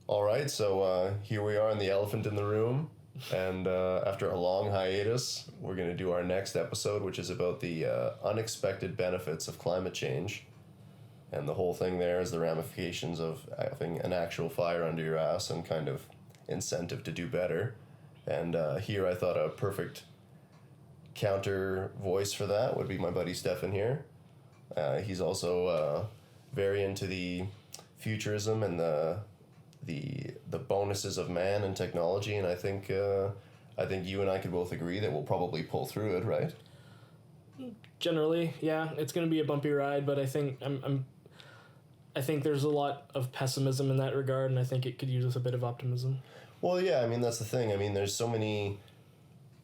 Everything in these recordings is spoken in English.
All right, so here we are in the elephant in the room, and after a long hiatus, we're going to do our next episode, which is about the unexpected benefits of climate change. And the whole thing there is the ramifications of having an actual fire under your ass and kind of incentive to do better. And here I thought a perfect counter voice for that would be my buddy Stefan here. He's also very into the futurism and the bonuses of man and technology, and I think you and I could both agree that we'll probably pull through it, right? Generally, yeah, it's going to be a bumpy ride, but I think I think there's a lot of pessimism in that regard, and I think it could use a bit of optimism. Well, yeah, I mean that's the thing. I mean, there's so many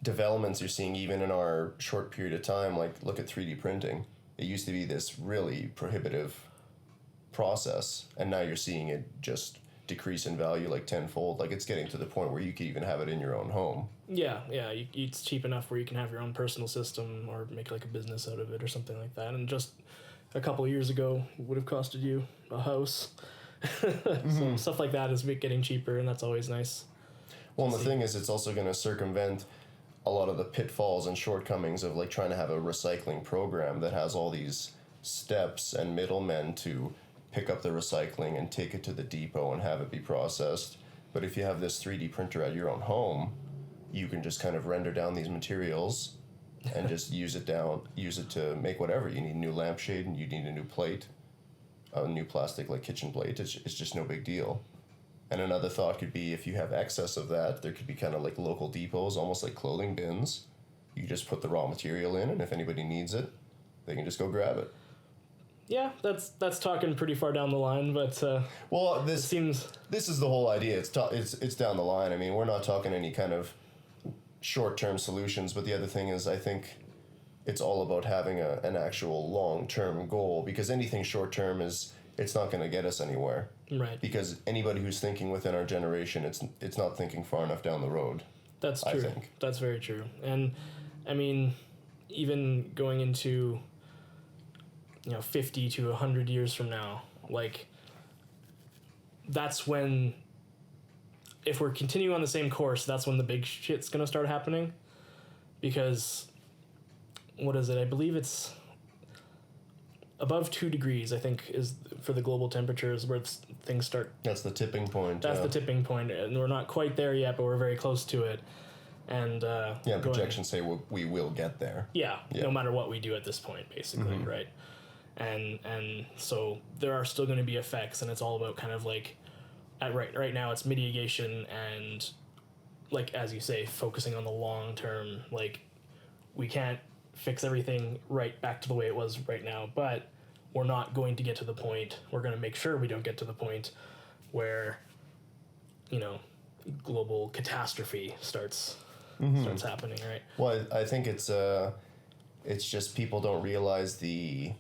developments you're seeing even in our short period of time. Like, look at 3D printing. It used to be this really prohibitive process, and now you're seeing it just decrease in value like tenfold. Like, it's getting to the point where you could even have it in your own home. Yeah, it's cheap enough where you can have your own personal system or make like a business out of it or something like that. And just a couple of years ago would have costed you a house. So stuff like that is getting cheaper, and that's always nice. Well, and the thing is, it's also going to circumvent a lot of the pitfalls and shortcomings of like trying to have a recycling program that has all these steps and middlemen to pick up the recycling and take it to the depot and have it be processed. But if you have this 3D printer at your own home, you can just kind of render down these materials and just use it to make whatever. You need a new lampshade and you need a new plate, a new plastic like kitchen plate. It's just no big deal. And another thought could be if you have excess of that, there could be kind of like local depots, almost like clothing bins. You just put the raw material in, and if anybody needs it, they can just go grab it. Yeah, that's talking pretty far down the line, but well, this is the whole idea. It's down the line. I mean, we're not talking any kind of short-term solutions, but the other thing is I think it's all about having an actual long-term goal, because anything short-term it's not going to get us anywhere. Right. Because anybody who's thinking within our generation, it's not thinking far enough down the road. That's true. I think. That's very true. And I mean, even going into 50 to 100 years from now, like, that's when, if we're continuing on the same course, that's when the big shit's going to start happening. Because, what is it? I believe it's above 2 degrees, I think, is for the global temperatures where things start. That's the tipping point. That's the tipping point, and we're not quite there yet, but we're very close to it. And projections say we will get there. Yeah, no matter what we do at this point, basically, right? And so there are still going to be effects, and it's all about kind of like, right now it's mitigation and, like, as you say, focusing on the long term. Like, we can't fix everything right back to the way it was right now, but we're not going to get to the point, we're going to make sure we don't get to the point where, global catastrophe starts happening, right? Well, I think it's just people don't realize the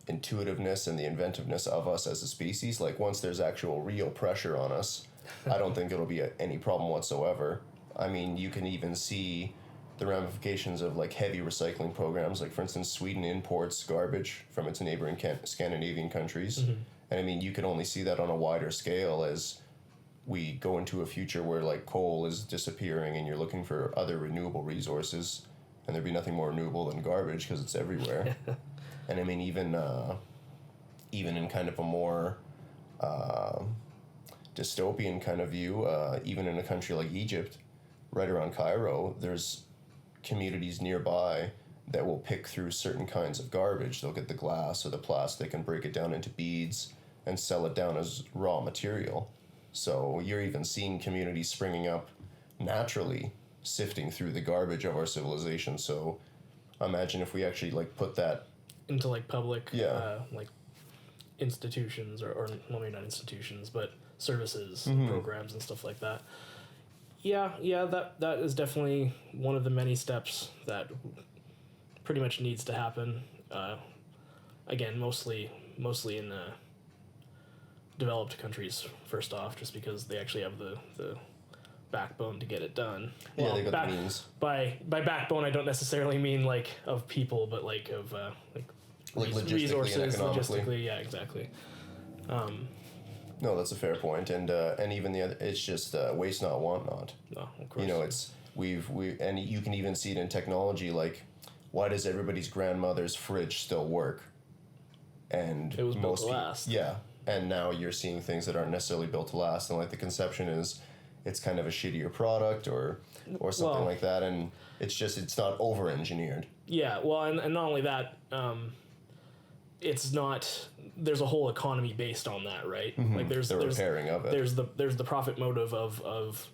intuitiveness and the inventiveness of us as a species. Like, once there's actual real pressure on us, I don't think it'll be any problem whatsoever. I mean, you can even see the ramifications of like heavy recycling programs. Like, for instance, Sweden imports garbage from its neighboring Scandinavian countries. And I mean, you can only see that on a wider scale as we go into a future where like coal is disappearing and you're looking for other renewable resources, and there'd be nothing more renewable than garbage because it's everywhere. And I mean, even in kind of a more dystopian kind of view, even in a country like Egypt, right around Cairo, there's communities nearby that will pick through certain kinds of garbage. They'll get the glass or the plastic and break it down into beads and sell it down as raw material. So you're even seeing communities springing up naturally, sifting through the garbage of our civilization. So imagine if we actually like put that into like public like institutions or maybe not institutions, but services, programs and stuff like that. Yeah, that is definitely one of the many steps that pretty much needs to happen. Again, mostly in developed countries, first off, just because they actually have the backbone to get it done. Well, they got the means. By backbone, I don't necessarily mean like of people, but like of like resources, logistically, logistically, yeah, exactly. No, that's a fair point, and even the other, it's just waste not, want not. No, of course. You know, it's and you can even see it in technology. Like, why does everybody's grandmother's fridge still work? And it was built to last. Yeah, and now you're seeing things that aren't necessarily built to last, and like the conception is, it's kind of a shittier product or something like that, and it's not over engineered. Yeah, well, and not only that, it's not. There's a whole economy based on that, right? Mm-hmm. Like there's repairing of it. There's the profit motive of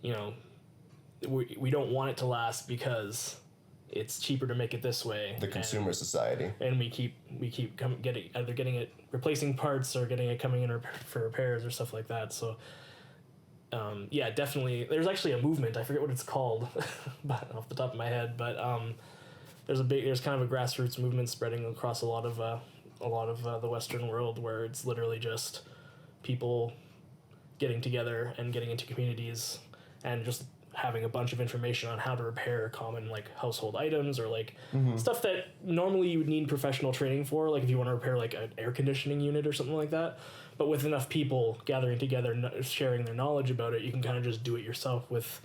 you know, we don't want it to last because it's cheaper to make it this way. The consumer society. And we keep getting it replacing parts or getting it coming in for repairs or stuff like that. So. Yeah, definitely. There's actually a movement. I forget what it's called, but off the top of my head. But there's kind of a grassroots movement spreading across a lot of the Western world where it's literally just people getting together and getting into communities and just having a bunch of information on how to repair common like household items or like stuff that normally you would need professional training for, like if you want to repair like an air conditioning unit or something like that. But with enough people gathering together, sharing their knowledge about it, you can kind of just do it yourself with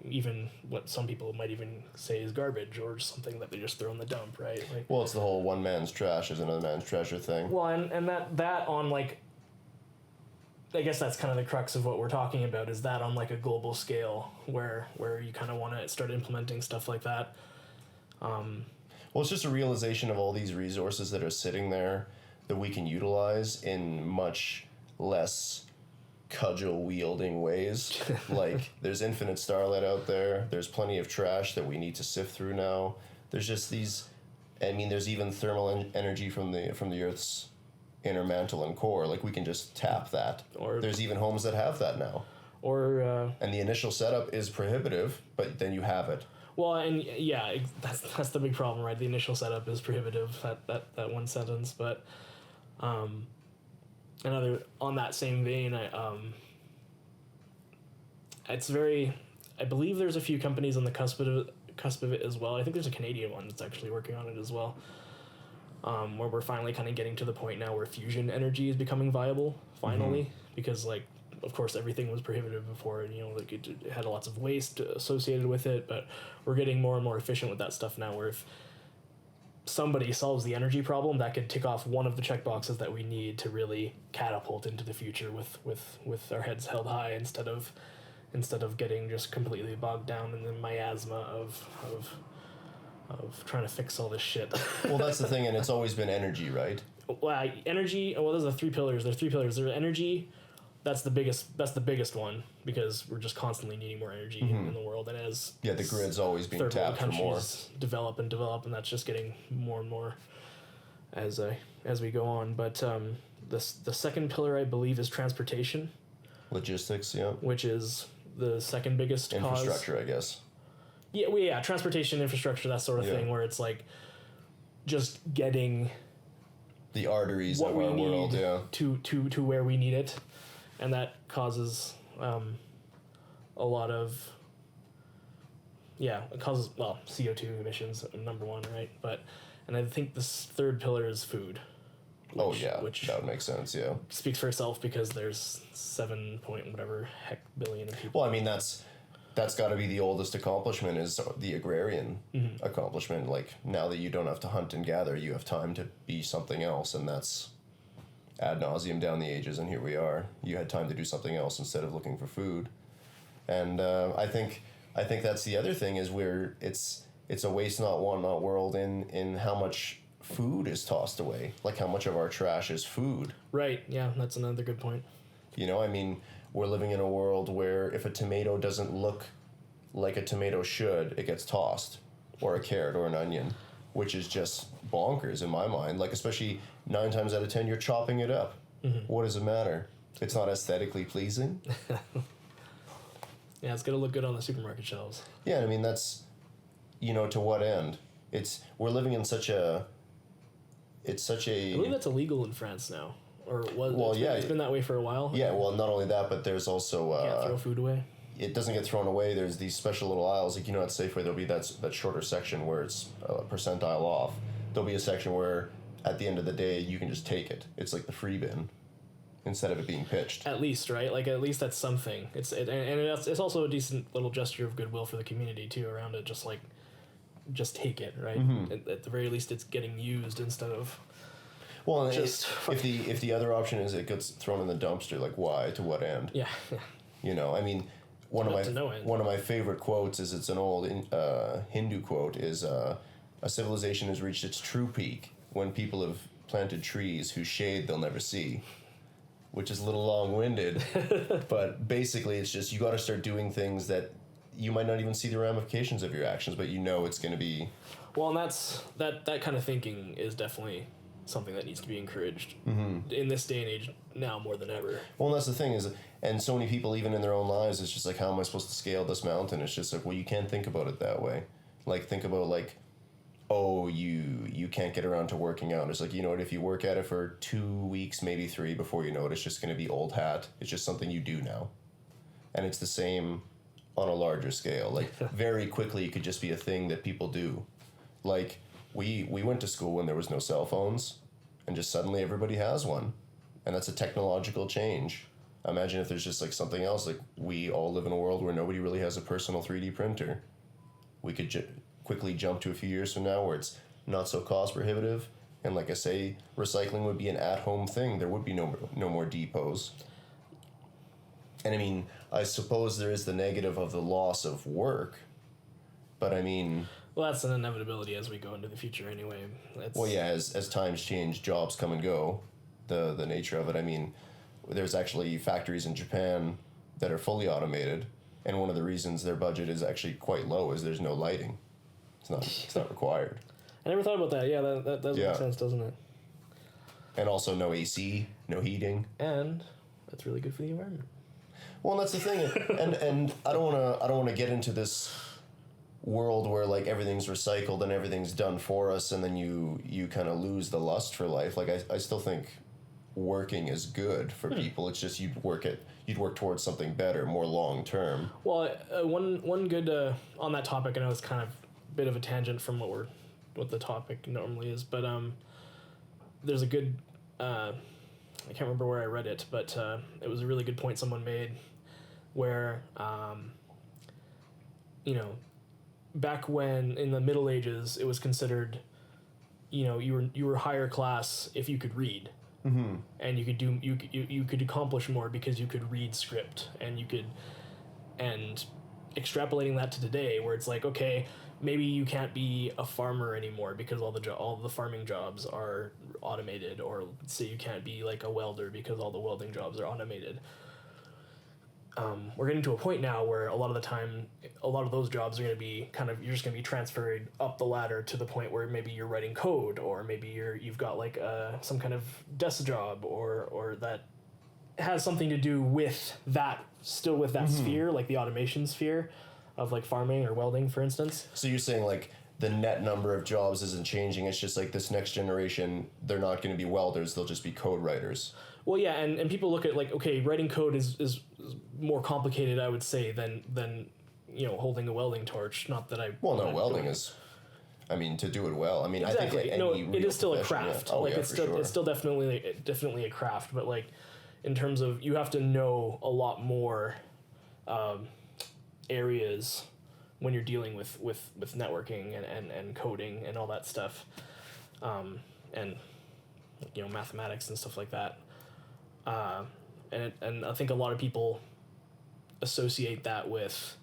even what some people might even say is garbage or something that they just throw in the dump, right? Like, well, it's the whole one man's trash is another man's treasure thing. Well, and that on like, I guess that's kind of the crux of what we're talking about, is that on like a global scale where you kind of want to start implementing stuff like that. Well, it's just a realization of all these resources that are sitting there that we can utilize in much less cudgel-wielding ways. Like, there's infinite starlight out there. There's plenty of trash that we need to sift through now. There's just these... I mean, there's even thermal energy from the Earth's inner mantle and core. Like, we can just tap that. Or there's even homes that have that now. Or... and the initial setup is prohibitive, but then you have it. Well, and yeah, that's the big problem, right? The initial setup is prohibitive, that one sentence, but... another on that same vein, it's very. I believe there's a few companies on the cusp of it as well. I think there's a Canadian one that's actually working on it as well. Where we're finally kind of getting to the point now where fusion energy is becoming viable finally, because like of course everything was prohibitive before, and like it had lots of waste associated with it, but we're getting more and more efficient with that stuff now. Where if somebody solves the energy problem, that could tick off one of the checkboxes that we need to really catapult into the future with our heads held high instead of getting just completely bogged down in the miasma of trying to fix all this shit. Well, that's the thing, and it's always been energy, right? Well, energy. Well, there's the three pillars. There's three pillars. There's energy. That's the biggest one, because we're just constantly needing more energy in the world, and as the grid's always being tapped for more. Develop, and that's just getting more and more as we go on. But the second pillar, I believe, is transportation. Logistics, yeah. Which is the second biggest infrastructure, cause. I guess. Yeah, transportation, infrastructure, that sort of thing, where it's like just getting the arteries of our world, to where we need it. And that causes a lot of, it causes, CO2 emissions, number one, right? And I think this third pillar is food. Which that would make sense, yeah. Speaks for itself, because there's 7 point whatever heck billion of people. Well, I mean, that's got to be the oldest accomplishment, is the agrarian accomplishment. Like, now that you don't have to hunt and gather, you have time to be something else, and that's ad nauseum down the ages, and here we are. You had time to do something else instead of looking for food, and I think that's the other thing, is where it's a waste not, want not world in how much food is tossed away, like how much of our trash is food. Right. Yeah, that's another good point. I mean, we're living in a world where if a tomato doesn't look like a tomato should, it gets tossed, or a carrot or an onion, which is just bonkers in my mind. Like, especially 9 times out of 10, you're chopping it up. What does it matter? It's not aesthetically pleasing. Yeah, it's got to look good on the supermarket shelves. Yeah, I mean, that's, to what end? We're living in such a... I believe that's illegal in France now. Or was well, it's been that way for a while. Yeah, well, not only that, but there's also... can't throw food away. It doesn't get thrown away. There's these special little aisles. Like, at Safeway, there'll be that shorter section where it's a percentile off. There'll be a section where, at the end of the day, you can just take it. It's like the free bin. instead of it being pitched. At least, right? Like, at least that's something. It's also a decent little gesture of goodwill for the community too around it. Just take it, right? At the very least, it's getting used instead of. Well, if the other option is it gets thrown in the dumpster, like why? To what end? Yeah. You know, I mean, one of my favorite quotes is, it's an old Hindu quote, is a civilization has reached its true peak when people have planted trees whose shade they'll never see, which is a little long-winded, but basically it's just you got to start doing things that you might not even see the ramifications of your actions, but you know it's going to be. Well, and that kind of thinking is definitely something that needs to be encouraged in this day and age now more than ever. Well, and that's the thing is, and so many people, even in their own lives, it's just like, how am I supposed to scale this mountain? It's just like, well, you can't think about it that way. Like, think about like, oh, you can't get around to working out. It's like, you know what, if you work at it for 2 weeks, maybe 3, before you know it, it's just going to be old hat. It's just something you do now. And it's the same on a larger scale. Like, very quickly, it could just be a thing that people do. Like, we went to school when there was no cell phones, and just suddenly everybody has one. And that's a technological change. Imagine if there's just like something else, like we all live in a world where nobody really has a personal 3D printer. We could quickly jump to a few years from now where it's not so cost prohibitive, and like I say, recycling would be an at-home thing. There would be no more depots. And I mean, I suppose there is the negative of the loss of work, but I mean... Well, that's an inevitability as we go into the future anyway. Well, yeah, as times change, jobs come and go, the nature of it. I mean, there's actually factories in Japan that are fully automated, and one of the reasons their budget is actually quite low is there's no lighting. It's not required. I never thought about that. Yeah, that does make sense, doesn't it? And also no AC, no heating. And that's really good for the environment. Well, and that's the thing. and I don't want to get into this world where like everything's recycled and everything's done for us, and then you kind of lose the lust for life. Like I still think working is good for people. It's just you'd work towards something better, more long term. Well, one good on that topic. I know it's kind of a bit of a tangent from what the topic normally is, but there's a good I can't remember where I read it, but it was a really good point someone made where back when in the Middle Ages it was considered you were higher class if you could read. Mm-hmm. And you could accomplish more because you could read script, and extrapolating that to today where it's like, okay, maybe you can't be a farmer anymore because all the farming jobs are automated, or say you can't be like a welder because all the welding jobs are automated. We're getting to a point now where a lot of the time, a lot of those jobs are going to be you're just going to be transferred up the ladder to the point where maybe you're writing code, or maybe you've got like some kind of desk job, or that has something to do with that, still with that sphere, like the automation sphere of like farming or welding, for instance. So you're saying like the net number of jobs isn't changing. It's just like this next generation, they're not going to be welders. They'll just be code writers. Well, yeah, and people look at like, okay, writing code is more complicated, I would say, than holding a welding torch. Not that I. Well, no, welding is. I mean, to do it well. I mean, exactly. I think it is still a craft. Yeah. Oh, like yeah, it's still definitely a craft. But like, in terms of, you have to know a lot more areas when you're dealing with networking and coding and all that stuff, and mathematics and stuff like that. And I think a lot of people associate that with,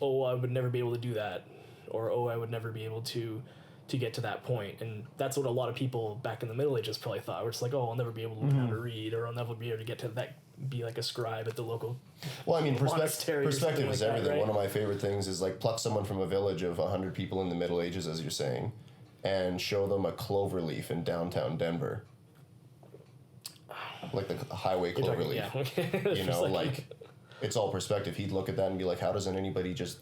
oh, I would never be able to do that, or oh, I would never be able to get to that point. And that's what a lot of people back in the Middle Ages probably thought. We're just like, oh, I'll never be able to learn how to read, or I'll never be able to get to that, be like a scribe at the local. Well, I mean, perspective is like everything. That, right? One of my favorite things is like pluck someone from a village of 100 people in the Middle Ages, as you're saying, and show them a clover leaf in downtown Denver. Like the highway clover leaf. Yeah. Like it's all perspective. He'd look at that and be like, how doesn't anybody just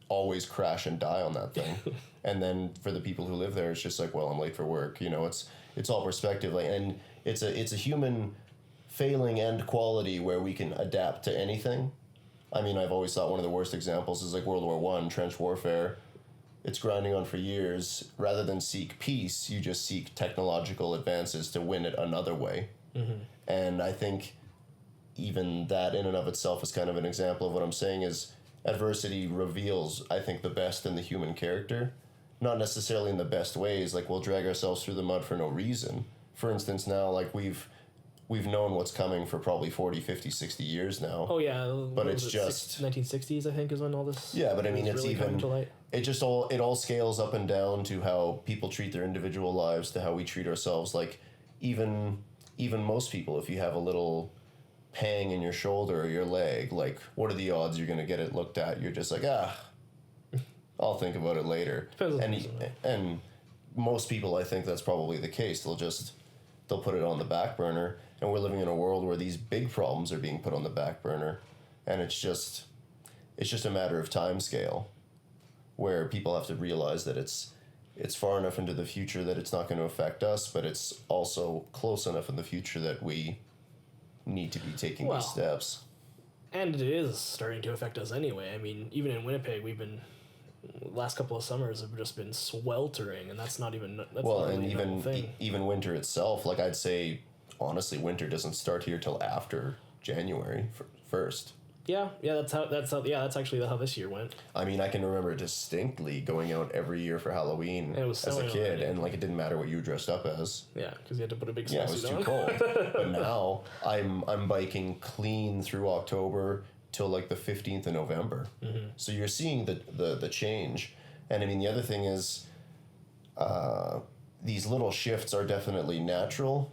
always crash and die on that thing? And then for the people who live there, it's just like, well, I'm late for work. It's all perspective. Like, and it's a human failing and quality where we can adapt to anything. I mean, I've always thought one of the worst examples is like World War I, trench warfare. It's grinding on for years. Rather than seek peace, you just seek technological advances to win it another way. Mm-hmm. And I think even that in and of itself is kind of an example of what I'm saying is adversity reveals, I think, the best in the human character. Not necessarily in the best ways, like we'll drag ourselves through the mud for no reason. For instance, now, like we've known what's coming for probably 40, 50, 60 years now. Oh yeah, but it's just 1960s, I think, is when all this. Yeah, but I mean, it's really even to light. It all scales up and down to how people treat their individual lives, to how we treat ourselves. Like even most people, if you have a little pang in your shoulder or your leg, like what are the odds you're gonna get it looked at? You're just like, I'll think about it later. And most people, I think that's probably the case. They'll put it on the back burner, and we're living in a world where these big problems are being put on the back burner, and it's just a matter of time scale, where people have to realize that it's far enough into the future that it's not going to affect us, but it's also close enough in the future that we need to be taking these steps. And it is starting to affect us anyway. I mean, even in Winnipeg, last couple of summers have just been sweltering, and that's not even even winter itself. Like I'd say, honestly, winter doesn't start here till after January 1st. That's actually how this year went. I mean, I can remember distinctly going out every year for Halloween as a kid, already. And like it didn't matter what you were dressed up as. Yeah, because you had to put a big snowsuit on. Yeah, it was too cold. But now I'm biking clean through October till like the 15th of November. Mm-hmm. So you're seeing the change. And I mean, the other thing is these little shifts are definitely natural.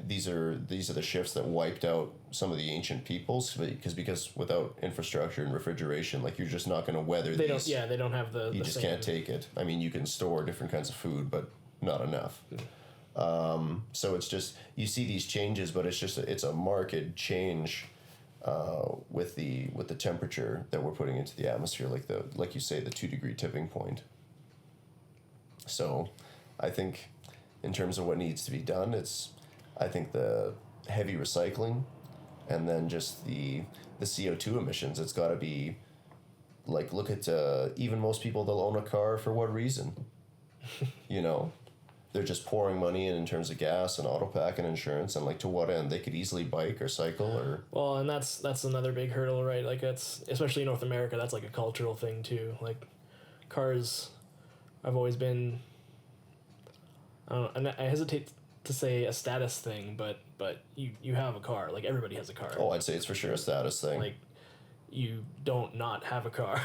These are the shifts that wiped out some of the ancient peoples because without infrastructure and refrigeration, like you're just not going to weather these. They don't have the. You just can't take it. I mean, you can store different kinds of food, but not enough. So it's just you see these changes, but it's a marked change with the temperature that we're putting into the atmosphere, like you say, the 2-degree tipping point. So, I think, in terms of what needs to be done, I think the heavy recycling, and then just the CO2 emissions. It's got to be, like, look at even most people, they'll own a car for what reason? You know, they're just pouring money in terms of gas and auto pack and insurance, and like to what end? They could easily bike or cycle or. Well, and that's another big hurdle, right? Like it's especially in North America, that's like a cultural thing too. Like cars, I've always been. I don't know, and I hesitate to say a status thing, but you have a car. Like everybody has a car. Oh, I'd say it's for sure a status thing. Like you don't not have a car.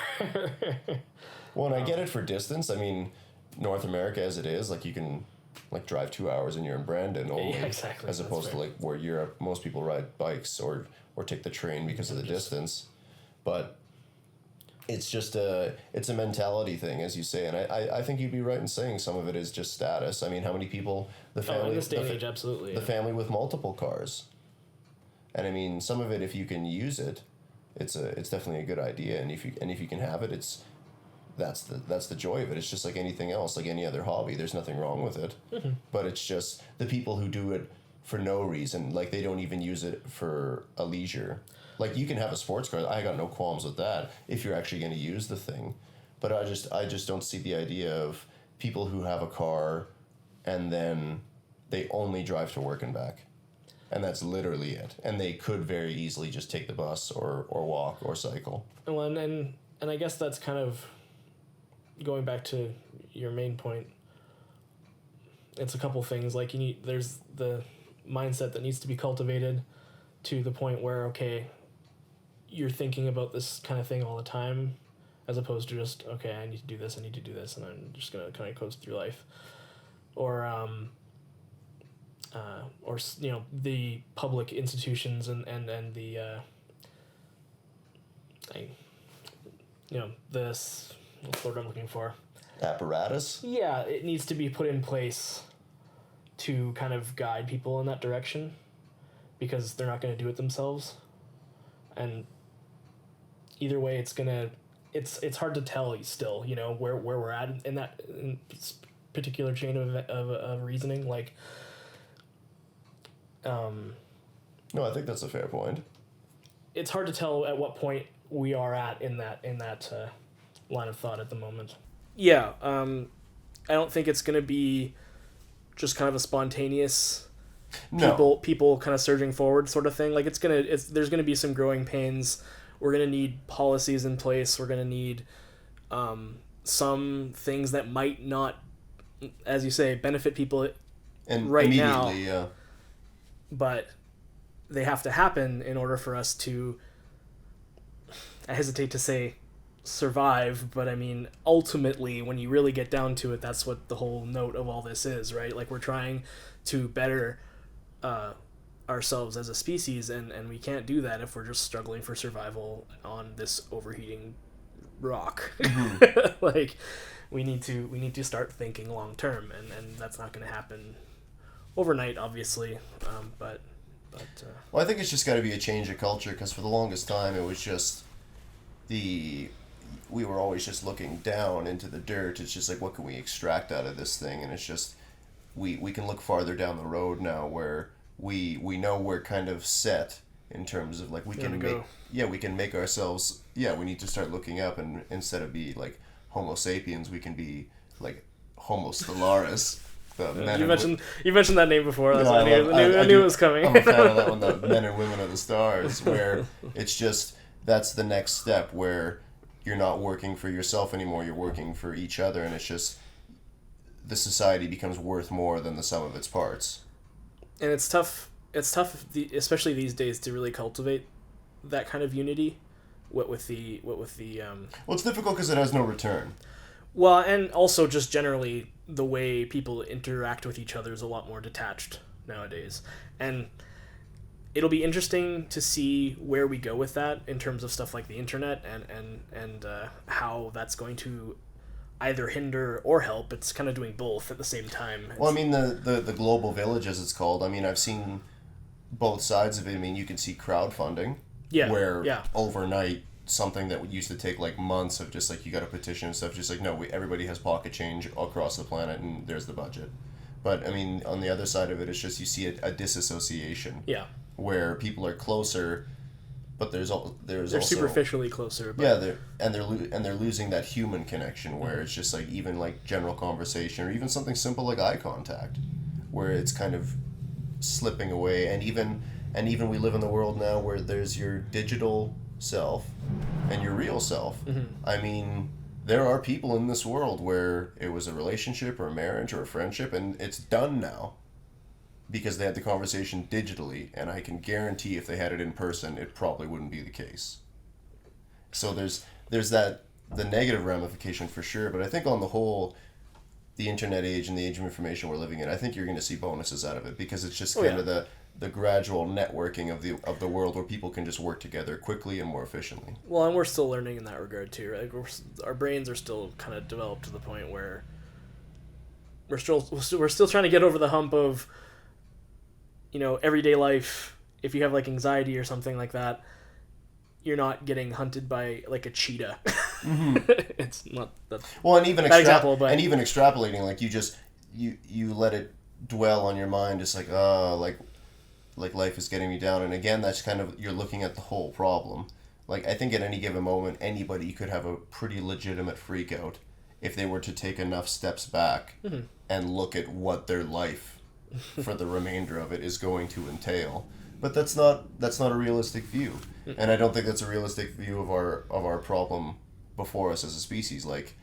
Well, and I get it for distance. I mean, North America as it is, like you can like drive 2 hours and you're in Brandon only, exactly. As opposed to like where Europe, most people ride bikes or take the train because of the distance. But it's just it's a mentality thing, as you say, and I think you'd be right in saying some of it is just status. I mean, how many people in this day and age, absolutely, the family with multiple cars, and I mean, some of it, if you can use it, it's definitely a good idea, and if you can have it, that's the joy of it. It's just like anything else, like any other hobby. There's nothing wrong with it, mm-hmm. But it's just the people who do it for no reason, like they don't even use it for a leisure. Like you can have a sports car. I got no qualms with that if you're actually going to use the thing, but I just don't see the idea of people who have a car and then they only drive to work and back, and that's literally it. And they could very easily just take the bus or walk or cycle. Well, and I guess that's kind of going back to your main point. It's a couple things. Like there's the mindset that needs to be cultivated to the point where you're thinking about this kind of thing all the time, as opposed to just, I need to do this, and I'm just going to kind of coast through life. Or the public institutions and the, this, what's the word I'm looking for? Apparatus? Yeah, it needs to be put in place to kind of guide people in that direction, because they're not going to do it themselves. And either way, it's hard to tell still, where we're at in that particular chain of reasoning. Like, no, I think that's a fair point. It's hard to tell at what point we are at in that line of thought at the moment. Yeah, I don't think it's going to be just kind of a spontaneous people kind of surging forward sort of thing. Like there's gonna be some growing pains. We're gonna need policies in place. We're gonna need some things that might not, as you say, benefit people and right now. Yeah. But they have to happen in order for us to, I hesitate to say survive, but I mean, ultimately, when you really get down to it, that's what the whole note of all this is, right? Like, we're trying to better ourselves as a species, and we can't do that if we're just struggling for survival on this overheating rock. Mm-hmm. Like, we need to start thinking long term, and that's not going to happen overnight, obviously, but well, I think it's just got to be a change of culture, because for the longest time it was just we were always just looking down into the dirt. It's just like, what can we extract out of this thing? And it's just we can look farther down the road now, where we know we're kind of set in terms of like we can make ourselves, we need to start looking up, and instead of be like Homo sapiens, we can be like Homo stellaris. You mentioned that name before. That's I knew it was coming. I'm a fan of that one, the men and women of the stars, where it's just, that's the next step, where you're not working for yourself anymore, you're working for each other, and it's just, the society becomes worth more than the sum of its parts. And it's tough, especially these days, to really cultivate that kind of unity. Well, it's difficult because it has no return. Well, and also just generally the way people interact with each other is a lot more detached nowadays. And it'll be interesting to see where we go with that in terms of stuff like the internet and how that's going to either hinder or help. It's kind of doing both at the same time. Well, I mean, the global village, as it's called, I mean, I've seen both sides of it. I mean, you can see crowdfunding, where overnight, something that used to take like months of just like, you got a petition and stuff, just like, no, everybody has pocket change across the planet and there's the budget. But I mean, on the other side of it, it's just, you see a disassociation. Yeah. Where people are closer, but they're also superficially closer. But they're losing that human connection, where it's just like, even like general conversation, or even something simple like eye contact, where it's kind of slipping away. And even we live in the world now where there's your digital self and your real self. Mm-hmm. I mean, there are people in this world where it was a relationship or a marriage or a friendship, and it's done now because they had the conversation digitally, and I can guarantee if they had it in person, it probably wouldn't be the case. So there's that, the negative ramification for sure, but I think on the whole, the internet age and the age of information we're living in, I think you're going to see bonuses out of it, because it's just kind of the gradual networking of the world, where people can just work together quickly and more efficiently. Well, and we're still learning in that regard too, right? Our brains are still kind of developed to the point where we're still trying to get over the hump of, everyday life. If you have like anxiety or something like that, you're not getting hunted by like a cheetah. Mm-hmm. It's not that. Well, and even even extrapolating, like you let it dwell on your mind, just like like life is getting me down, and again, that's kind of, you're looking at the whole problem. Like, I think at any given moment, anybody could have a pretty legitimate freak out if they were to take enough steps back mm-hmm. and look at what their life for the remainder of it is going to entail. But that's not a realistic view, and I don't think that's a realistic view of our problem before us as a species. Like,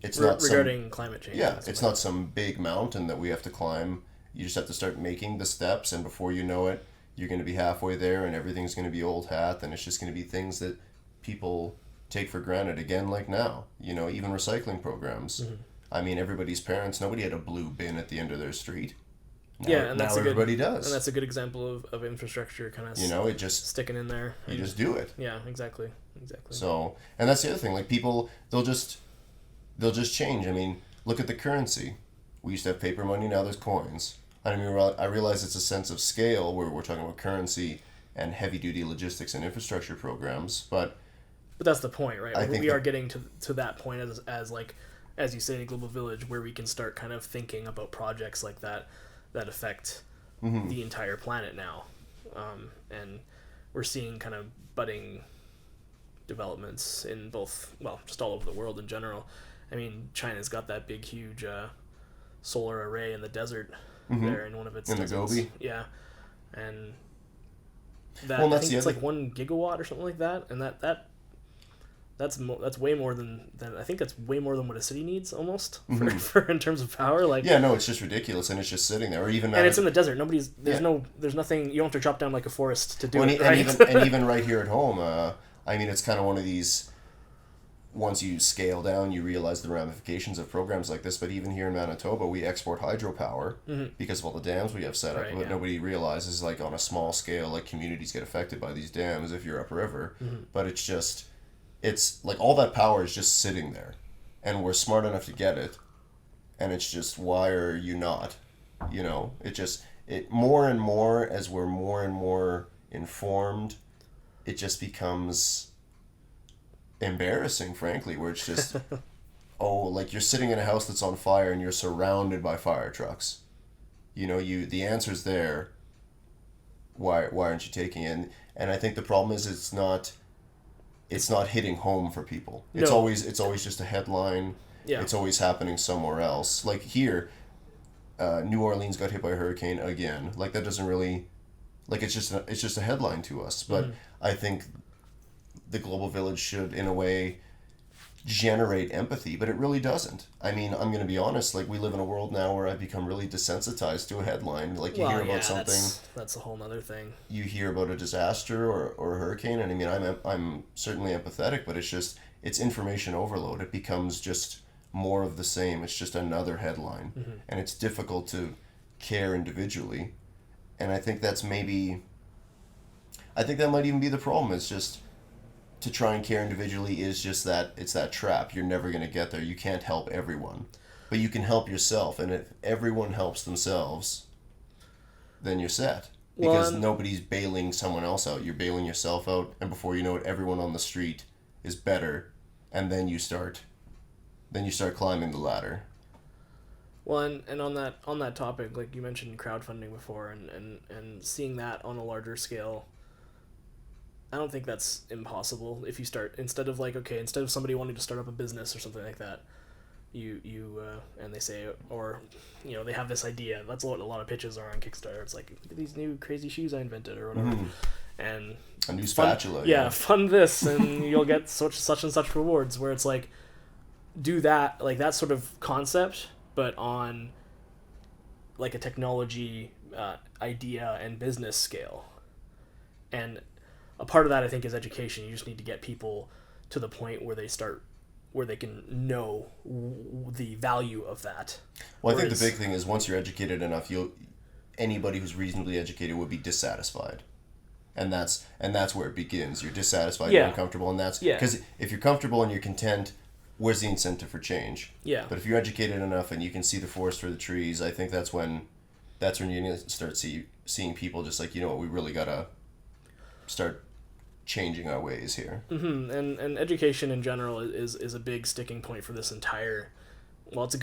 it's not regarding climate change. Yeah, it's not some big mountain that we have to climb. You just have to start making the steps, and before you know it, you're going to be halfway there, and everything's going to be old hat, and it's just going to be things that people take for granted. Again, like now, even recycling programs. Mm-hmm. I mean, everybody's parents, nobody had a blue bin at the end of their street. Now everybody does. And that's a good example of infrastructure kind of it just sticking in there. You just do it. Yeah, exactly. So, and that's the other thing, like, people, they'll just change. I mean, look at the currency. We used to have paper money, now there's coins. I mean, I realize it's a sense of scale where we're talking about currency and heavy-duty logistics and infrastructure programs, but that's the point, right? I think we are getting to that point as you say, global village, where we can start kind of thinking about projects like that affect mm-hmm. the entire planet now, and we're seeing kind of budding developments in both, just all over the world in general. I mean, China's got that big, huge solar array in the desert there in one of its in deserts. the Gobi. Yeah, and that Well, I that's think it's like 1 gigawatt or something like that, and that's way more than I think that's way more than what a city needs almost for in terms of power. Like yeah, no, it's just ridiculous, and it's just sitting there, or even and it's in the desert. There's nothing. You don't have to chop down like a forest to do it. And Right? and even right here at home, I mean, it's kind of one of these. Once you scale down, you realize the ramifications of programs like this. But even here in Manitoba, we export hydropower because of all the dams we have set up. Right, But nobody realizes, like on a small scale, like communities get affected by these dams if you're upriver. But it's like all that power is just sitting there, and we're smart enough to get it, and it's just, why are you not? You know, it more and more as we're more and more informed, it just becomes embarrassing, frankly, where it's just like you're sitting in a house that's on fire and you're surrounded by fire trucks. You know, the answer's there. Why aren't you taking it? And I think the problem is it's not hitting home for people. It's No. always just a headline. Yeah. It's always happening somewhere else. Like here, New Orleans got hit by a hurricane again. Like that doesn't really, like it's just a headline to us. But I think the global village should, in a way, generate empathy, but it really doesn't. I mean, I'm going to be honest, like we live in a world now where I've become really desensitized to a headline. Like you hear about something, that's a whole nother thing. You hear about a disaster or a hurricane, and I mean, I'm certainly empathetic, but it's information overload. It becomes just more of the same. It's just another headline, and it's difficult to care individually. And I think that might even be the problem. It's just, to try and care individually is just that, it's that trap. You're never going to get there. You can't help everyone. But you can help yourself. And if everyone helps themselves, then you're set. Because nobody's bailing someone else out. You're bailing yourself out. And before you know it, everyone on the street is better. And then you start climbing the ladder. Well, and on that topic, like you mentioned crowdfunding before, and seeing that on a larger scale, I don't think that's impossible. If you start, instead of somebody wanting to start up a business or something like that, you and they say, or they have this idea. That's what a lot of pitches are on Kickstarter. It's like, look at these new crazy shoes I invented or whatever, and a new spatula. Fund this and you'll get such and such rewards. Where it's like, do that, like that sort of concept, but on like a technology idea and business scale. And a part of that, I think, is education. You just need to get people to the point where they can know the value of that. Well, I think the big thing is, once you're educated enough, anybody who's reasonably educated would be dissatisfied. And that's where it begins. You're dissatisfied, you're uncomfortable, and that's because if you're comfortable and you're content, where's the incentive for change? Yeah. But if you're educated enough and you can see the forest for the trees, I think that's when you need to start seeing people just like, we really gotta start changing our ways here. And education in general is a big sticking point for this entire. Well, it's a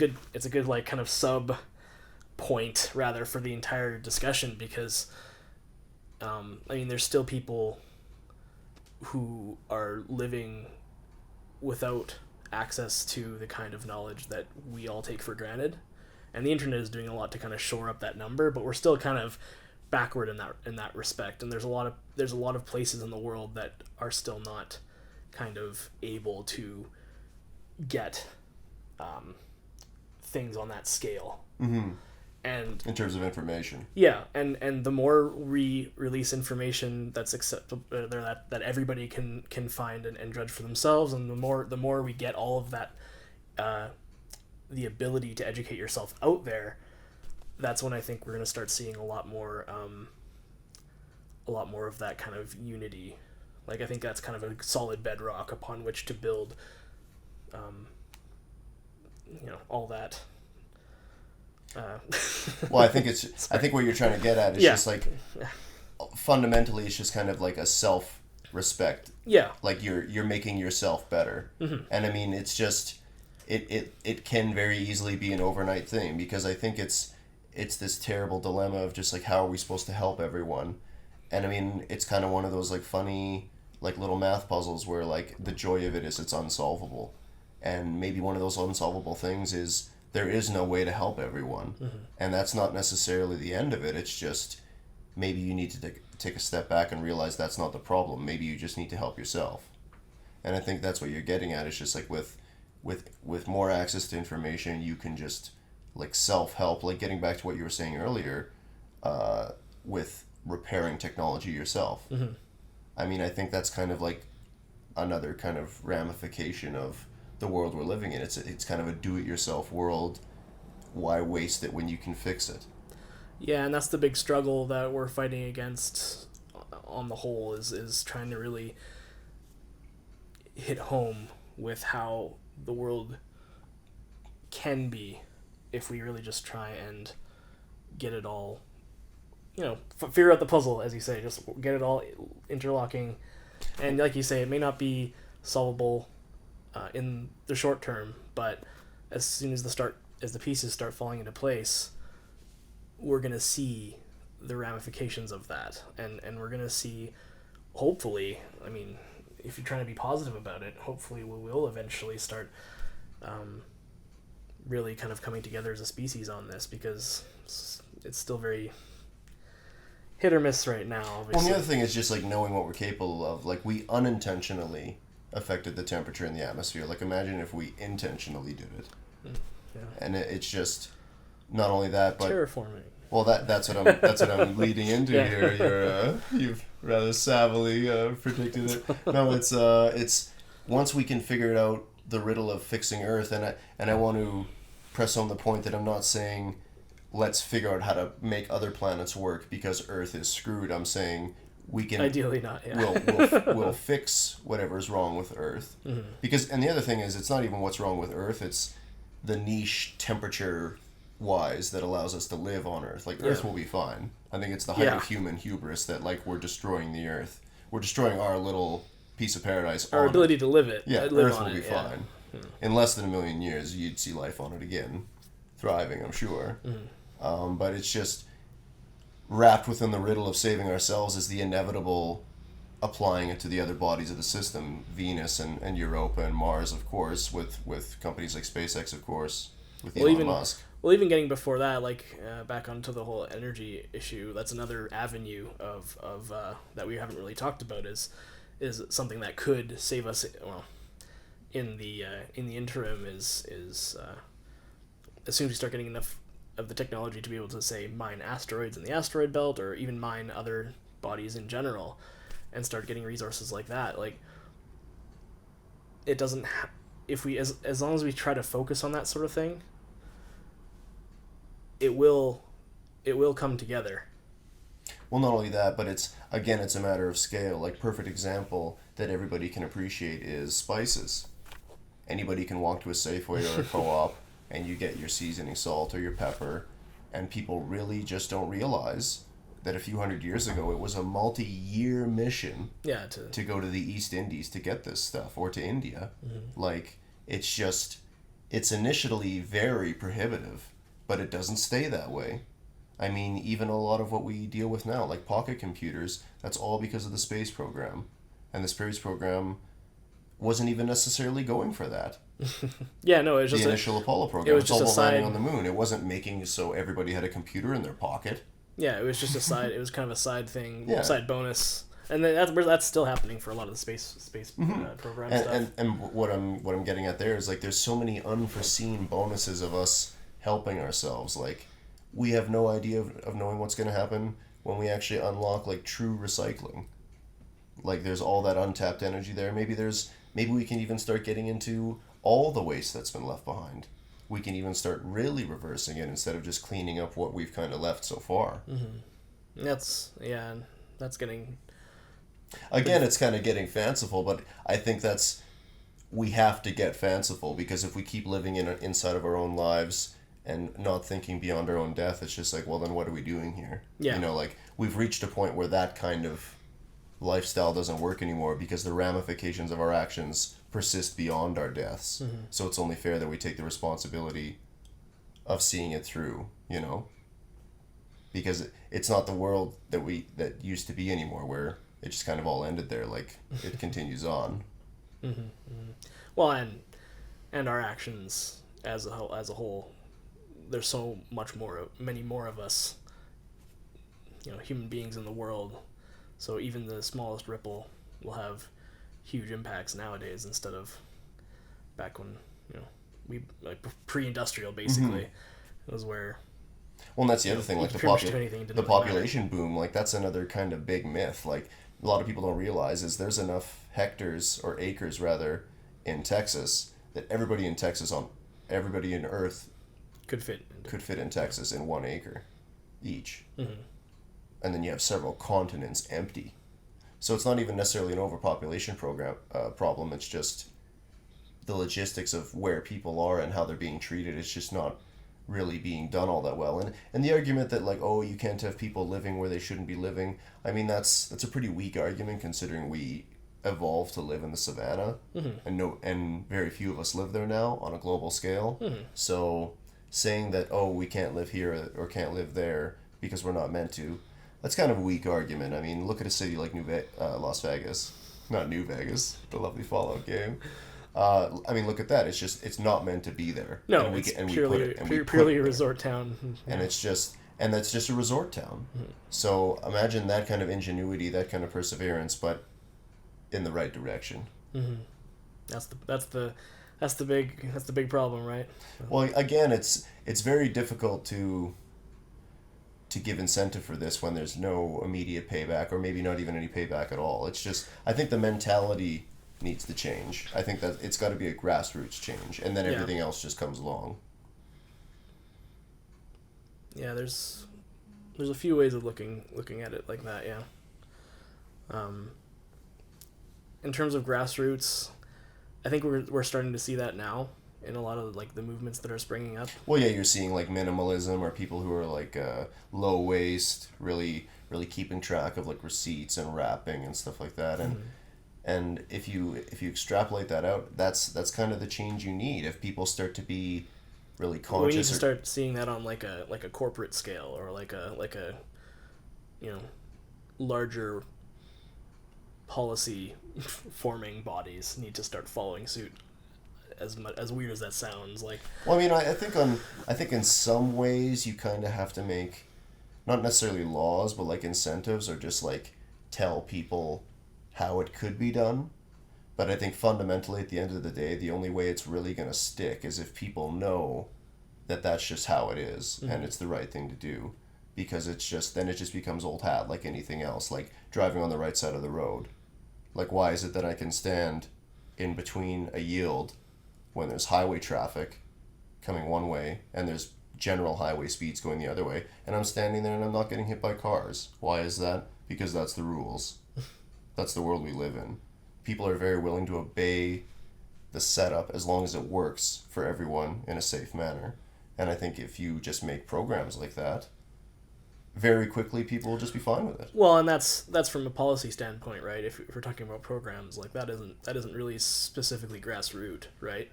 good like kind of sub point rather for the entire discussion, because I mean, there's still people who are living without access to the kind of knowledge that we all take for granted, and the internet is doing a lot to kind of shore up that number, but we're still kind of backward in that respect. And there's a lot of places in the world that are still not kind of able to get things on that scale. And in terms of information, and the more we release information that's acceptable, that everybody can find and judge for themselves, and the more we get all of that, the ability to educate yourself out there, that's when I think we're going to start seeing a lot more of that kind of unity. Like, I think that's kind of a solid bedrock upon which to build, all that. Well, I think what you're trying to get at is just like, fundamentally, it's just kind of like a self-respect. Yeah. Like you're making yourself better. And I mean, it's just, it can very easily be an overnight thing, because I think it's this terrible dilemma of just like, how are we supposed to help everyone? And I mean, it's kind of one of those like funny, like little math puzzles where like the joy of it is it's unsolvable. And maybe one of those unsolvable things is there is no way to help everyone. And that's not necessarily the end of it. It's just maybe you need to take a step back and realize that's not the problem. Maybe you just need to help yourself. And I think that's what you're getting at. It's just like with more access to information, you can just like self-help, like getting back to what you were saying earlier, with repairing technology yourself. I mean, I think that's kind of like another kind of ramification of the world we're living in. It's kind of a do-it-yourself world. Why waste it when you can fix it? Yeah, and that's the big struggle that we're fighting against on the whole, is trying to really hit home with how the world can be if we really just try and get it all, figure out the puzzle, as you say, just get it all interlocking. And like you say, it may not be solvable in the short term, but as soon as the pieces start falling into place, we're going to see the ramifications of that. And we're going to see, hopefully, I mean, if you're trying to be positive about it, hopefully we will eventually start really kind of coming together as a species on this, because it's still very hit or miss right now, obviously. Well, the other thing is just like knowing what we're capable of. Like, we unintentionally affected the temperature in the atmosphere. Like, imagine if we intentionally did it. Yeah. And it's just not only that, but terraforming. Well, that's what I'm leading into here. You've rather savvily predicted it. No, it's once we can figure it out, the riddle of fixing Earth, and I want to press on the point that I'm not saying let's figure out how to make other planets work because Earth is screwed. I'm saying we can ideally not. Yeah. We'll fix whatever's wrong with Earth, because, and the other thing is, it's not even what's wrong with Earth. It's the niche temperature wise that allows us to live on Earth. Like, Earth will be fine. I think it's the height of human hubris that, like, we're destroying the Earth. We're destroying our little piece of paradise. Our ability to live it. Yeah, live Earth on will be fine. Yeah. In less than 1 million years, you'd see life on it again, thriving, I'm sure. But it's just wrapped within the riddle of saving ourselves is the inevitable applying it to the other bodies of the system, Venus and Europa and Mars, of course, with companies like SpaceX, of course, with Elon Musk. Well, even getting before that, like back onto the whole energy issue, that's another avenue of that we haven't really talked about, is something that could save us. Well, in the interim, is as soon as we start getting enough of the technology to be able to, say, mine asteroids in the asteroid belt, or even mine other bodies in general, and start getting resources like that, like, it doesn't if we as long as we try to focus on that sort of thing, it will come together. Well, not only that, but it's a matter of scale. Like, perfect example that everybody can appreciate is spices. Anybody can walk to a Safeway or a co-op and you get your seasoning salt or your pepper, and people really just don't realize that a few hundred years ago it was a multi-year mission to go to the East Indies to get this stuff, or to India. Like, it's initially very prohibitive, but it doesn't stay that way. I mean, even a lot of what we deal with now, like pocket computers, that's all because of the space program. And the space program wasn't even necessarily going for that. Yeah, no, it was just the initial Apollo program. It was all about landing on the moon. It wasn't making so everybody had a computer in their pocket. Yeah, it was just a side. It was kind of a side thing, side bonus, and then that's still happening for a lot of the space program stuff. And what I'm getting at there is, like, there's so many unforeseen bonuses of us helping ourselves. Like, we have no idea of knowing what's going to happen when we actually unlock, like, true recycling. Like, there's all that untapped energy there. Maybe we can even start getting into all the waste that's been left behind. We can even start really reversing it instead of just cleaning up what we've kind of left so far. That's getting... Again, it's kind of getting fanciful, but I think we have to get fanciful, because if we keep living inside of our own lives and not thinking beyond our own death, it's just like, well, then what are we doing here? Yeah. Like, we've reached a point where that kind of lifestyle doesn't work anymore, because the ramifications of our actions persist beyond our deaths. So it's only fair that we take the responsibility of seeing it through, because it's not the world that used to be anymore, where it just kind of all ended there. Like, it continues on. Well, and our actions as a whole there's so many more of us, human beings in the world. So even the smallest ripple will have huge impacts nowadays instead of back when, we like pre-industrial basically. It was where. Well, and that's the other thing, like the population boom, like that's another kind of big myth. Like a lot of people don't realize is there's enough hectares or acres rather in Texas that everybody in Earth could fit in Texas in 1 acre each. Mm-hmm. And then you have several continents empty. So it's not even necessarily an overpopulation problem. It's just the logistics of where people are and how they're being treated. It's just not really being done all that well. And the argument that like, oh, you can't have people living where they shouldn't be living, I mean that's a pretty weak argument considering we evolved to live in the savannah, and very few of us live there now on a global scale. So saying that, oh, we can't live here or can't live there because we're not meant to, that's kind of a weak argument. I mean, look at a city like Las Vegas, not New Vegas, the lovely Fallout game. I mean, look at that. It's not meant to be there. No, it's purely a resort town. And that's just a resort town. So imagine that kind of ingenuity, that kind of perseverance, but in the right direction. That's the big problem, right? Well, again, it's very difficult to give incentive for this when there's no immediate payback, or maybe not even any payback at all. It's just, I think the mentality needs to change. I think that it's got to be a grassroots change, and then everything else just comes along. Yeah, there's a few ways of looking at it like that. Yeah. In terms of grassroots, I think we're starting to see that now in a lot of like the movements that are springing up. Well, yeah, you're seeing like minimalism, or people who are like low waste, really keeping track of like receipts and wrapping and stuff like that. And if you extrapolate that out, that's kind of the change you need. If people start to be really conscious, we need to start seeing that on like a corporate scale, or like a larger policy forming bodies need to start following suit. As weird as that sounds, like. Well, I mean, I think in some ways you kind of have to make, not necessarily laws, but like incentives, or just like tell people how it could be done. But I think fundamentally, at the end of the day, the only way it's really going to stick is if people know that that's just how it is, and it's the right thing to do, because then it just becomes old hat, like anything else, like driving on the right side of the road. Like, why is it that I can stand in between a yield when there's highway traffic coming one way and there's general highway speeds going the other way, and I'm standing there and I'm not getting hit by cars? Why is that? Because that's the rules. That's the world we live in. People are very willing to obey the setup as long as it works for everyone in a safe manner. And I think if you just make programs like that, very quickly people will just be fine with it. Well, and that's from a policy standpoint, right? If we're talking about programs, like that isn't really specifically grassroots, right?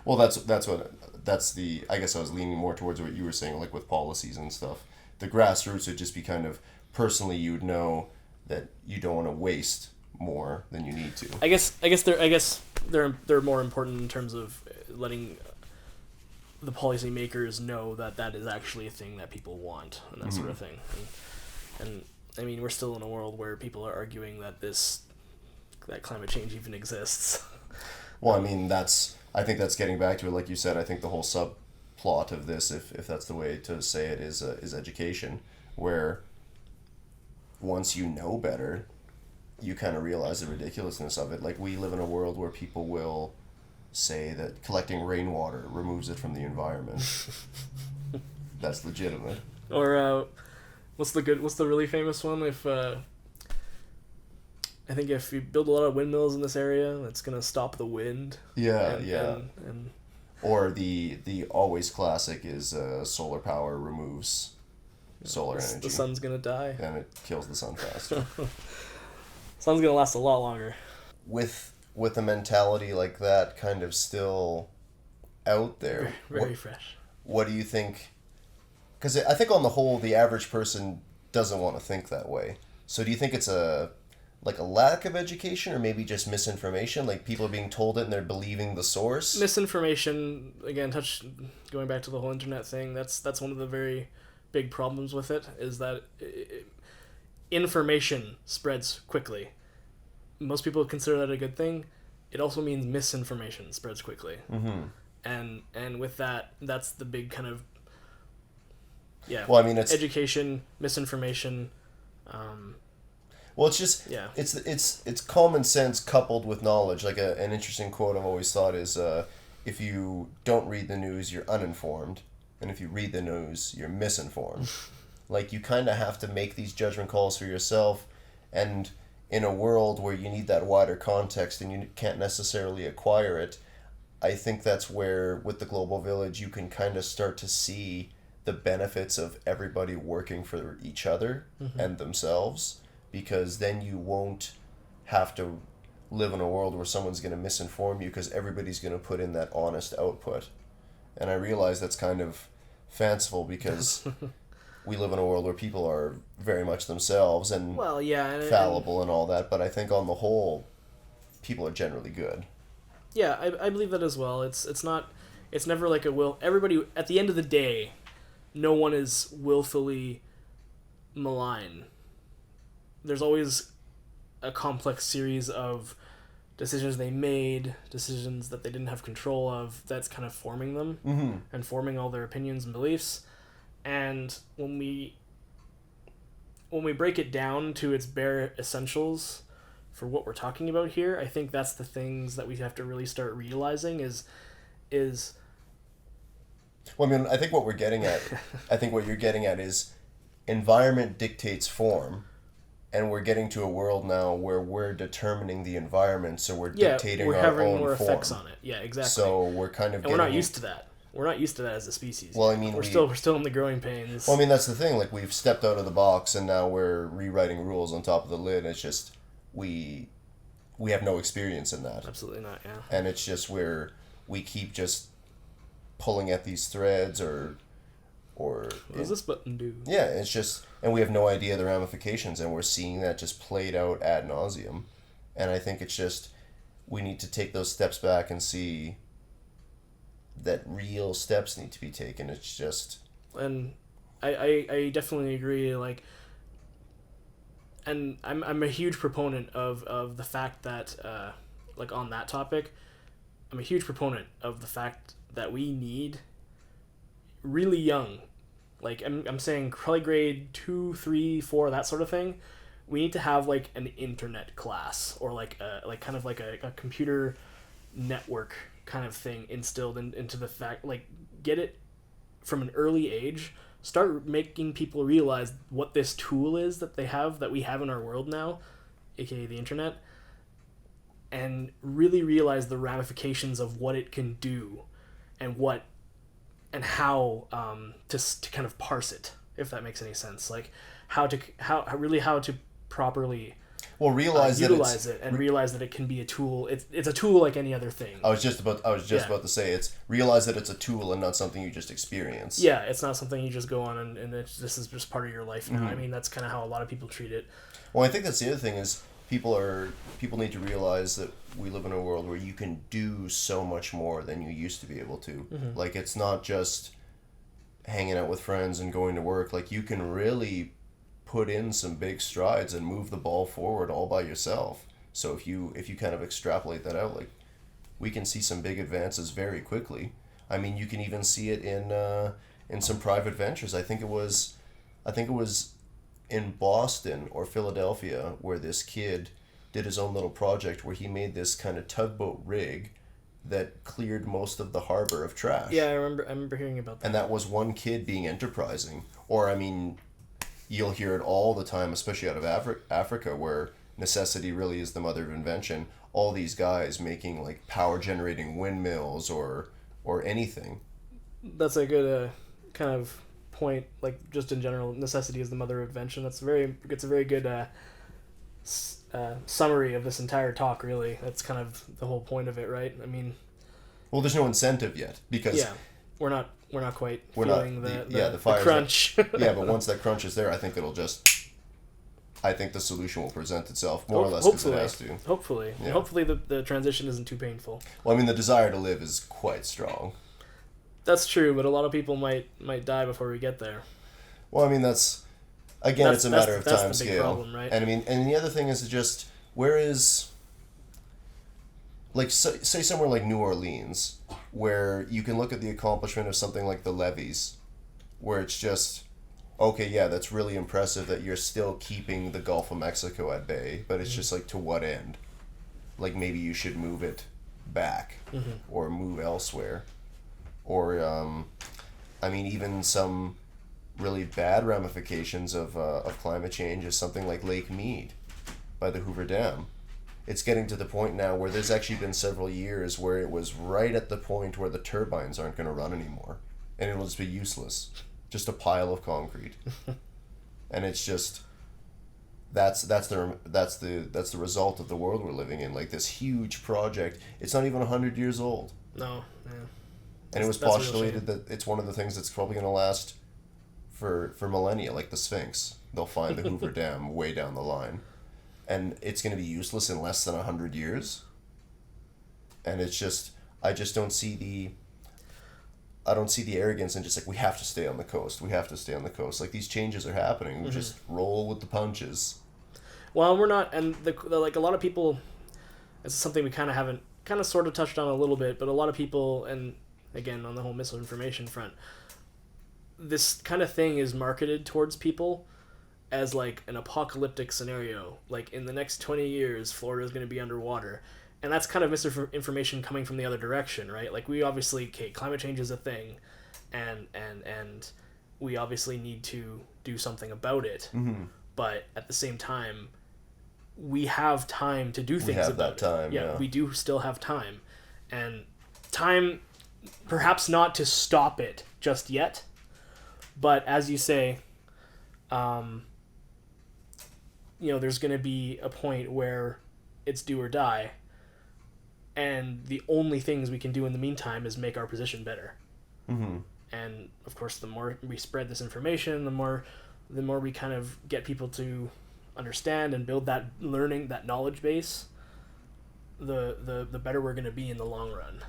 Well, I guess I was leaning more towards what you were saying, like with policies and stuff. The grassroots would just be kind of, personally, you'd know that you don't want to waste more than you need to. I guess they're more important in terms of letting the policymakers know that is actually a thing that people want, and that sort of thing. And I mean, we're still in a world where people are arguing that climate change even exists. Well, I mean, I think that's getting back to it, like you said. I think the whole subplot of this, if that's the way to say it, is education, where once you know better, you kind of realize the ridiculousness of it. Like, we live in a world where people will say that collecting rainwater removes it from the environment. That's legitimate. Or what's the really famous one? If I think if you build a lot of windmills in this area, that's gonna stop the wind. Yeah, and or the always classic is solar power removes solar energy. The sun's gonna die. And it kills the sun faster. Sun's gonna last a lot longer. With a mentality like that kind of still out there. Very fresh. What do you think? Because I think on the whole, the average person doesn't want to think that way. So do you think it's like a lack of education or maybe just misinformation? Like people are being told it and they're believing the source? Misinformation, again, going back to the whole internet thing, that's one of the very big problems with it, is that information spreads quickly. Most people consider that a good thing. It also means misinformation spreads quickly. And with that, that's the big kind of, well, I mean, it's education, misinformation. Well, it's just it's common sense coupled with knowledge. Like an interesting quote I've always thought is, if you don't read the news, you're uninformed, and if you read the news, you're misinformed. Like you kind of have to make these judgment calls for yourself, and in a world where you need that wider context and you can't necessarily acquire it, I think that's where with the Global Village you can kind of start to see the benefits of everybody working for each other and themselves, because then you won't have to live in a world where someone's going to misinform you because everybody's going to put in that honest output. And I realize that's kind of fanciful because we live in a world where people are very much themselves and fallible and all that, but I think on the whole, people are generally good. Yeah, I believe that as well. It's never like everybody, at the end of the day, no one is willfully malign. There's always a complex series of decisions they made, decisions that they didn't have control of, that's kind of forming them and forming all their opinions and beliefs. And when we break it down to its bare essentials for what we're talking about here, I think that's the things that we have to really start realizing is well, I mean, I think what what you're getting at is environment dictates form, and we're getting to a world now where we're determining the environment, so we're dictating our own form. We're having more effects on it. Yeah, exactly. So we're kind of we're not used to that. We're not used to that as a species. Well, I mean, we're still in the growing pains. Well, I mean, that's the thing. Like, we've stepped out of the box, and now we're rewriting rules on top of the lid. It's just we have no experience in that. Absolutely not. Yeah. And it's just where we keep just pulling at these threads, or what does this button do? Yeah, it's just, and we have no idea the ramifications, and we're seeing that just played out ad nauseum. And I think it's just we need to take those steps back and see that real steps need to be taken. It's just, and I definitely agree. Like, and I'm a huge proponent of the fact that like on that topic, I'm a huge proponent of the fact that we need really young, like I'm saying probably grade 2, 3, 4, that sort of thing. We need to have like an internet class, or like kind of like a computer network kind of thing instilled into the fact, like get it from an early age, start making people realize what this tool is that we have in our world now, aka the internet, and really realize the ramifications of what it can do and how to kind of parse it, if that makes any sense. Like how to properly utilize it and realize that it can be a tool. It's a tool like any other thing. I was just about to say, realize that it's a tool and not something you just experience. Yeah, it's not something you just go on and this is just part of your life now. I mean, that's kind of how a lot of people treat it. Well, I think that's the other thing is people need to realize that we live in a world where you can do so much more than you used to be able to. Like, it's not just hanging out with friends and going to work. Like, you can really put in some big strides and move the ball forward all by yourself. So if you kind of extrapolate that out, like, we can see some big advances very quickly. I mean, you can even see it in some private ventures. I think it was in Boston or Philadelphia where this kid did his own little project where he made this kind of tugboat rig that cleared most of the harbor of trash. Yeah, I remember hearing about that. And that was one kid being enterprising. Or, I mean, you'll hear it all the time, especially out of Africa, where necessity really is the mother of invention. All these guys making like power generating windmills or anything. That's a good kind of point. Like, just in general, necessity is the mother of invention. It's a very good summary of this entire talk. Really, that's kind of the whole point of it, right? I mean, well, there's no incentive yet because we're not quite feeling the fire crunch. Yeah, but once that crunch is there, I think it'll just I think the solution will present itself more or less because it has to. Hopefully. Yeah. Hopefully the transition isn't too painful. Well, I mean, the desire to live is quite strong. That's true, but a lot of people might die before we get there. Well, I mean, it's a matter of time scale. Problem, right? And I mean, and the other thing is just, where is, like, say somewhere like New Orleans, where you can look at the accomplishment of something like the levees, where it's just, okay, yeah, that's really impressive that you're still keeping the Gulf of Mexico at bay, but it's just like, to what end? Like, maybe you should move it back or move elsewhere. Or, I mean, even some really bad ramifications of climate change is something like Lake Mead by the Hoover Dam. It's getting to the point now where there's actually been several years where it was right at the point where the turbines aren't going to run anymore, and it'll just be useless, just a pile of concrete. And it's just that's the result of the world we're living in. Like, this huge project, it's not even 100 years old. No, yeah. And it was postulated that it's one of the things that's probably going to last for millennia, like the Sphinx. They'll find the Hoover Dam way down the line. And it's going to be useless in less than 100 years. And it's just, I don't see the arrogance and just like, we have to stay on the coast. We have to stay on the coast. Like, these changes are happening. We just roll with the punches. Well, we're not, and like a lot of people, it's something we kind of sort of touched on a little bit, but a lot of people, and again, on the whole misinformation front, this kind of thing is marketed towards people as like an apocalyptic scenario. Like, in the next 20 years, Florida is going to be underwater. And that's kind of misinformation coming from the other direction, right? Like, we obviously, climate change is a thing, and we obviously need to do something about it. Mm-hmm. But at the same time, we have time to do things about it. Time, yeah, we do still have time. And time, perhaps not to stop it just yet, but as you say, there's going to be a point where it's do or die, and the only things we can do in the meantime is make our position better. Mm-hmm. And of course, the more we spread this information, the more we kind of get people to understand and build that learning, that knowledge base, the better we're going to be in the long run.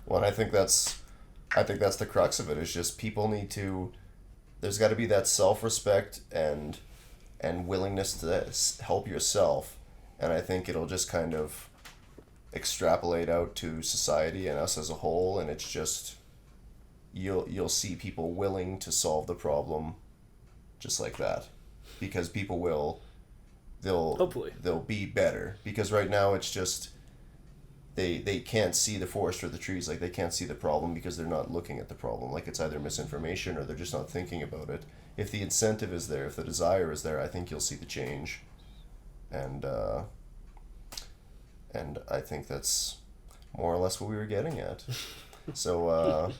Well, and I think that's the crux of it, is just people need to, there's got to be that self-respect and willingness to help yourself. And I think it'll just kind of extrapolate out to society and us as a whole. And it's just, you'll see people willing to solve the problem just like that, because people they'll be better. Because right now it's just, they can't see the forest or the trees. Like, they can't see the problem because they're not looking at the problem. Like, it's either misinformation or they're just not thinking about it. If the incentive is there, if the desire is there, I think you'll see the change. And I think that's more or less what we were getting at. So,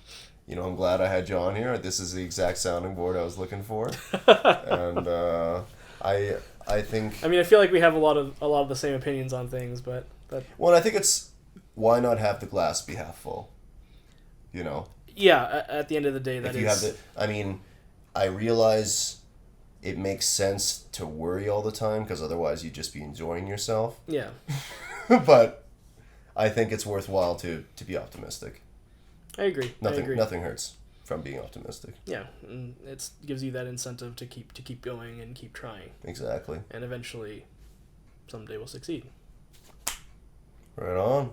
I'm glad I had you on here. This is the exact sounding board I was looking for. And I think, I mean, I feel like we have a lot of the same opinions on things, but well, I think it's, why not have the glass be half full? Yeah, at the end of the day, I realize it makes sense to worry all the time, because otherwise you'd just be enjoying yourself. Yeah. But I think it's worthwhile to be optimistic. I agree. Nothing hurts from being optimistic. Yeah, and it gives you that incentive to keep going and keep trying. Exactly. And eventually, someday we'll succeed. Right on.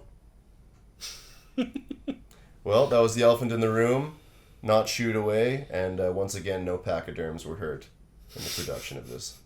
Well, that was the elephant in the room, not shooed away, and once again, no pachyderms were hurt in the production of this.